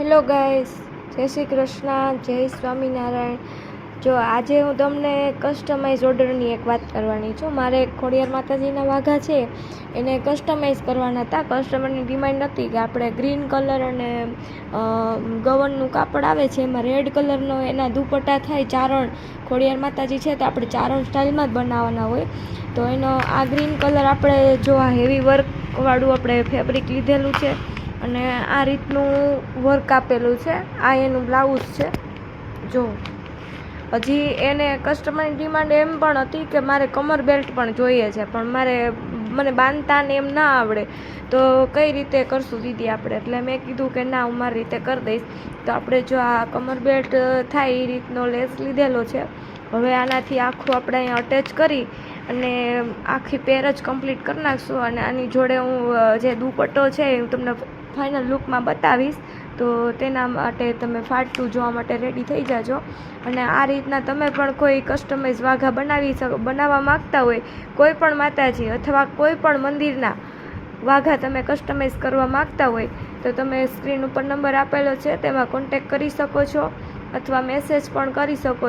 Hello guys, જય શ્રી કૃષ્ણ, જય સ્વામિનારાયણ। જો આજે હું તમને કસ્ટમાઇઝ ઓર્ડરની એક વાત કરવાની છું। મારે ખોડિયાર માતાજીના વાઘા છે એને કસ્ટમાઇઝ કરવાના હતા। કસ્ટમરની ડિમાન્ડ હતી કે આપણે ગ્રીન કલર અને ગવનનું કાપડ આવે છે એમાં રેડ કલરનો એના દુપટ્ટા થાય ચારણ। ખોડિયાર માતાજી છે તો આપણે ચારણ સ્ટાઇલમાં જ બનાવવાના હોય। તો એનો આ ગ્રીન કલર આપણે જો આ હેવી વર્કવાળું આપણે ફેબ્રિક લીધેલું છે અને આ રીતનું વર્ક આપેલું છે। આ એનું બ્લાઉઝ છે। જો હજી એને કસ્ટમરની ડિમાન્ડ એમ પણ હતી કે મારે કમર બેલ્ટ પણ જોઈએ છે, પણ મને બાંધતા ને એમ ના આવડે, તો કઈ રીતે કરશું દીદી આપણે? એટલે મેં કીધું કે ના, હું મારી રીતે કરી દઈશ। તો આપણે જો આ કમર બેલ્ટ થાય એ રીતનો લેસ લીધેલો છે। હવે આનાથી આખું આપણે અહીંયા અટેચ કરી અને આખી પેર જ કમ્પ્લીટ કરી નાખશું। અને આની જોડે હું જે દુપટ્ટો છે એ હું તમને ફાઇનલ લુકમાં બતાવીશ, તો તેના માટે તમે ફાટતું જોવા માટે રેડી થઈ જાજો। અને આ રીતના તમે પણ કોઈ કસ્ટમાઇઝ વાઘા બનાવવા માગતા હોય, કોઈ પણ માતાજી અથવા કોઈ પણ મંદિરના વાઘા તમે કસ્ટમાઇઝ કરવા માગતા હોય તો તમે સ્ક્રીન ઉપર નંબર આપેલો છે તેમાં કોન્ટેક કરી શકો છો અથવા મેસેજ પણ કરી શકો છો।